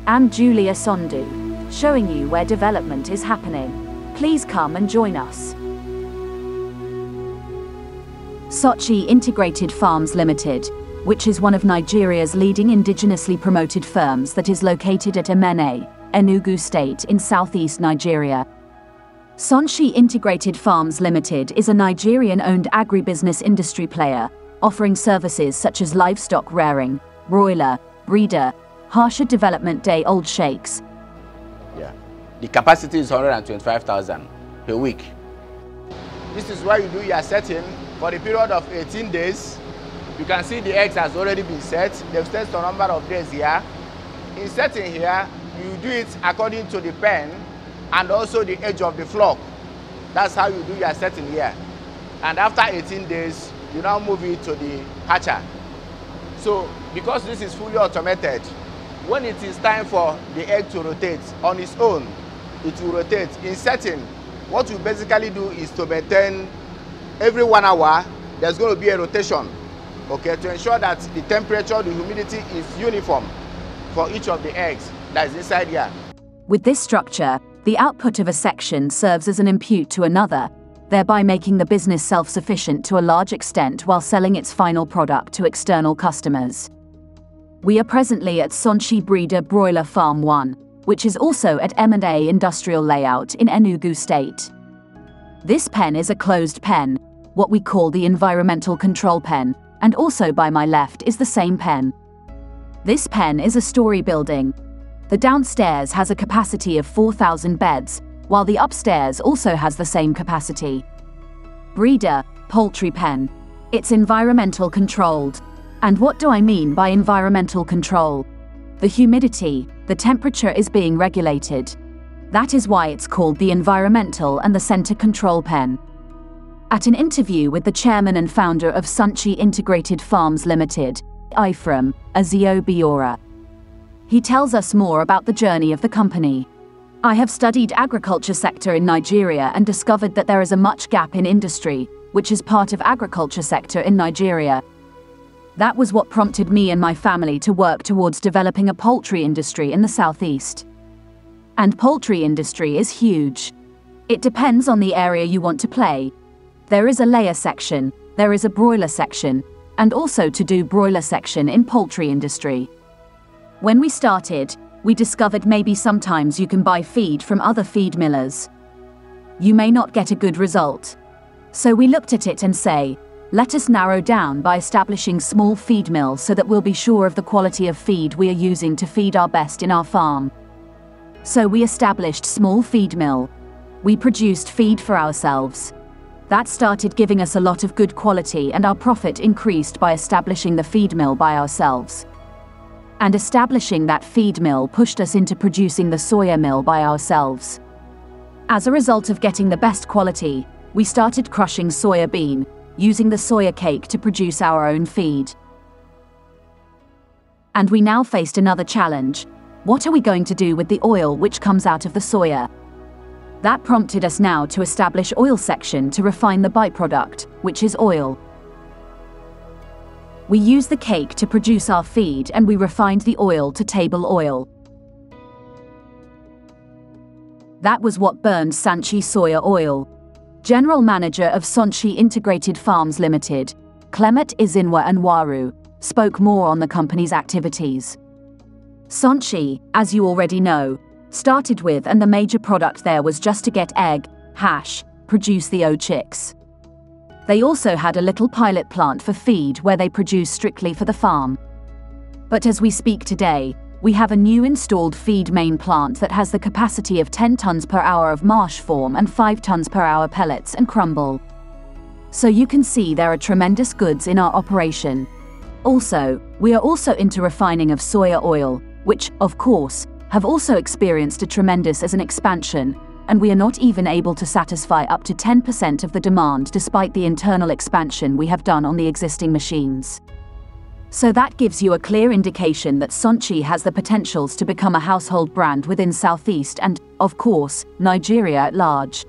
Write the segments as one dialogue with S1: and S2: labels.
S1: I'm Julia Sondu, showing you where development is happening. Please come and join us. Sunchi Integrated Farms Ltd, which is one of Nigeria's leading indigenously promoted firms that is located at Emene, Enugu State in southeast Nigeria. Sunchi Integrated Farms Ltd is a Nigerian-owned agribusiness industry player, offering services such as livestock rearing, broiler, breeder, harsher development day-old shakes.
S2: Yeah, the capacity is 125,000 per week. This is where you do your setting for the period of 18 days. You can see the eggs has already been set. They've set a number of days here. In setting here, you do it according to the pen and also the age of the flock. That's how you do your setting here. And after 18 days, you now move it to the hatcher. So, because this is fully automated, when it is time for the egg to rotate on its own, it will rotate. In setting, what you basically do is to maintain every 1 hour, there's going to be a rotation, okay, to ensure that the temperature, the humidity is uniform for each of the eggs that is inside here.
S1: With this structure, the output of a section serves as an input to another, thereby making the business self-sufficient to a large extent while selling its final product to external customers. We are presently at Sunchi Breeder Broiler Farm 1, which is also at M&A Industrial Layout in Enugu State. This pen is a closed pen, what we call the environmental control pen, and also by my left is the same pen. This pen is a story building. The downstairs has a capacity of 4,000 beds, while the upstairs also has the same capacity. Breeder, poultry pen. It's environmental controlled. And what do I mean by environmental control? The humidity, the temperature is being regulated. That is why it's called the environmental and the center control pen. At an interview with the chairman and founder of Sunchi Integrated Farms Ltd, Ifram Azio-Biora, he tells us more about the journey of the company. I have studied agriculture sector in Nigeria and discovered that there is a much gap in industry, which is part of agriculture sector in Nigeria. That was what prompted me and my family to work towards developing a poultry industry in the southeast. And poultry industry is huge. It depends on the area you want to play. There is a layer section, there is a broiler section, and also to do broiler section in poultry industry. When we started, we discovered maybe sometimes you can buy feed from other feed millers. You may not get a good result. So we looked at it and say, let us narrow down by establishing small feed mills so that we'll be sure of the quality of feed we are using to feed our best in our farm. So we established small feed mill. We produced feed for ourselves. That started giving us a lot of good quality and our profit increased by establishing the feed mill by ourselves. And establishing that feed mill pushed us into producing the soya mill by ourselves. As a result of getting the best quality, we started crushing soya bean, using the soya cake to produce our own feed. And we now faced another challenge. What are we going to do with the oil which comes out of the soya? That prompted us now to establish oil section to refine the byproduct, which is oil. We use the cake to produce our feed and we refined the oil to table oil. That was what burned Sunchi soya oil. General Manager of Sunchi Integrated Farms Ltd, Clement Izinwa Anwaru, spoke more on the company's activities. Sunchi, as you already know, started with and the major product there was just to get egg, hash, produce the chicks. They also had a little pilot plant for feed where they produce strictly for the farm. But as we speak today, we have a new installed feed main plant that has the capacity of 10 tons per hour of mash form and 5 tons per hour pellets and crumble. So you can see there are tremendous goods in our operation. Also, we are also into refining of soya oil, which, of course, have also experienced a tremendous as an expansion, and we are not even able to satisfy up to 10% of the demand despite the internal expansion we have done on the existing machines. So that gives you a clear indication that Sunchi has the potentials to become a household brand within Southeast and, of course, Nigeria at large.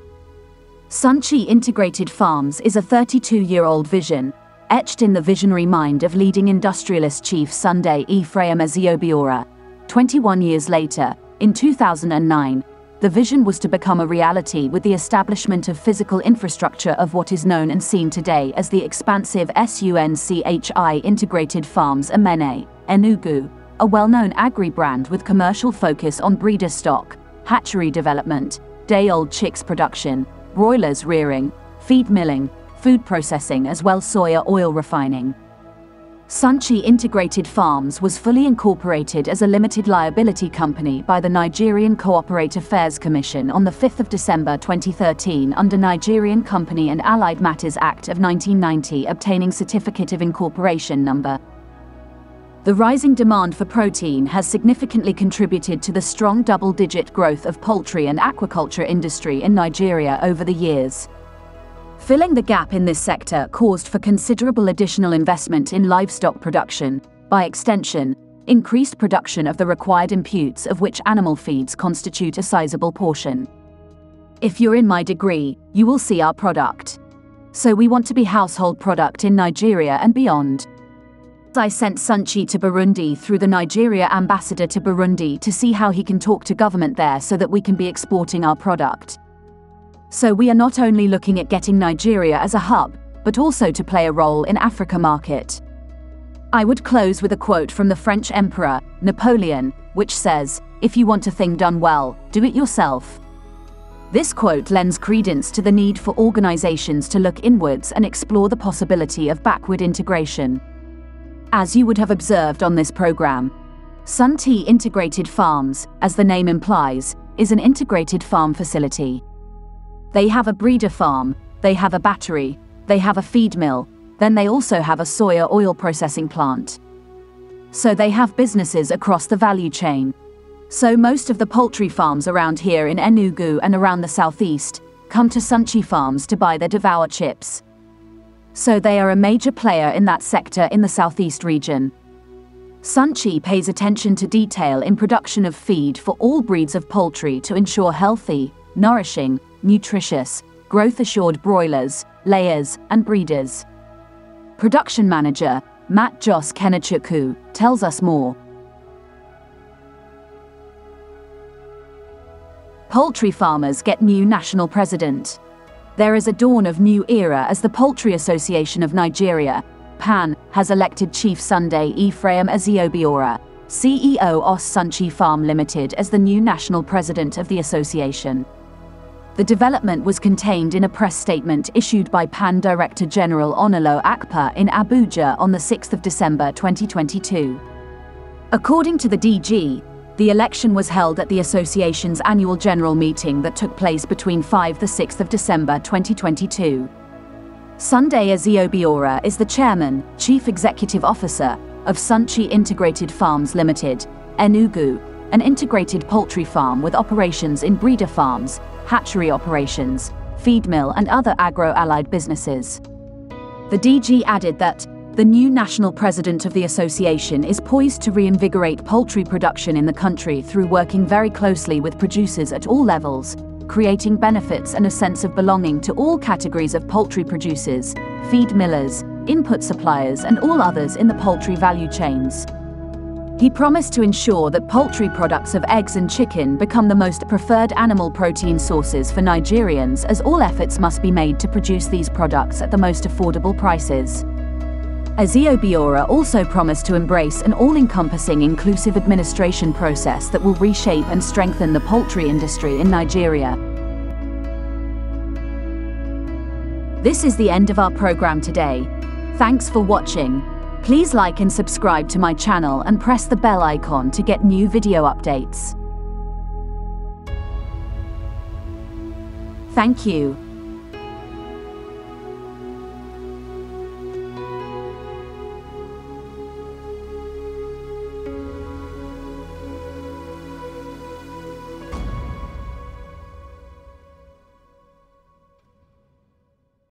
S1: Sunchi Integrated Farms is a 32-year-old vision, etched in the visionary mind of leading industrialist chief Sunday Ephraim Azio-Biora. 21 years later, in 2009, the vision was to become a reality with the establishment of physical infrastructure of what is known and seen today as the expansive Sunchi Integrated Farms Ltd, Enugu, a well-known agri-brand with commercial focus on breeder stock, hatchery development, day-old chicks production, broilers rearing, feed milling, food processing as well soya oil refining. Sunchi Integrated Farms was fully incorporated as a limited liability company by the Nigerian Corporate Affairs Commission on the 5th of December 2013 under Nigerian Company and Allied Matters Act of 1990, obtaining Certificate of Incorporation number. The rising demand for protein has significantly contributed to the strong double-digit growth of poultry and aquaculture industry in Nigeria over the years. Filling the gap in this sector caused for considerable additional investment in livestock production, by extension, increased production of the required inputs of which animal feeds constitute a sizable portion. If you're in my degree, you will see our product. So we want to be household product in Nigeria and beyond. I sent Sunchi to Burundi through the Nigeria ambassador to Burundi to see how he can talk to government there so that we can be exporting our product. So we are not only looking at getting Nigeria as a hub, but also to play a role in Africa market. I would close with a quote from the French Emperor, Napoleon, which says, "If you want a thing done well, do it yourself." This quote lends credence to the need for organizations to look inwards and explore the possibility of backward integration. As you would have observed on this program, Sunchi Integrated Farms, as the name implies, is an integrated farm facility. They have a breeder farm, they have a battery, they have a feed mill, then they also have a soya oil processing plant. So they have businesses across the value chain. So most of the poultry farms around here in Enugu and around the southeast come to Sunchi farms to buy their Devour chips. So they are a major player in that sector in the southeast region. Sunchi pays attention to detail in production of feed for all breeds of poultry to ensure healthy, nourishing, nutritious, growth-assured broilers, layers, and breeders. Production Manager, Matt Jos Kenechukwu, tells us more. Poultry farmers get new national president. There is a dawn of new era as the Poultry Association of Nigeria, PAN, has elected Chief Sunday Ephraim Eziobiora, CEO of Sunchi Farm Ltd, as the new national president of the association. The development was contained in a press statement issued by PAN Director General Onolo Akpa in Abuja on the 6th of December 2022. According to the DG, the election was held at the association's annual general meeting that took place between 5 and 6 of December 2022. Sunday Eziobiora is the Chairman, Chief Executive Officer, of Sunchi Integrated Farms Ltd, Enugu, an integrated poultry farm with operations in breeder farms, hatchery operations, feed mill and other agro-allied businesses. The DG added that the new national president of the association is poised to reinvigorate poultry production in the country through working very closely with producers at all levels, creating benefits and a sense of belonging to all categories of poultry producers, feed millers, input suppliers and all others in the poultry value chains. He promised to ensure that poultry products of eggs and chicken become the most preferred animal protein sources for Nigerians, as all efforts must be made to produce these products at the most affordable prices. Eziobiora also promised to embrace an all-encompassing inclusive administration process that will reshape and strengthen the poultry industry in Nigeria. This is the end of our program today. Thanks for watching. Please like and subscribe to my channel and press the bell icon to get new video updates. Thank you.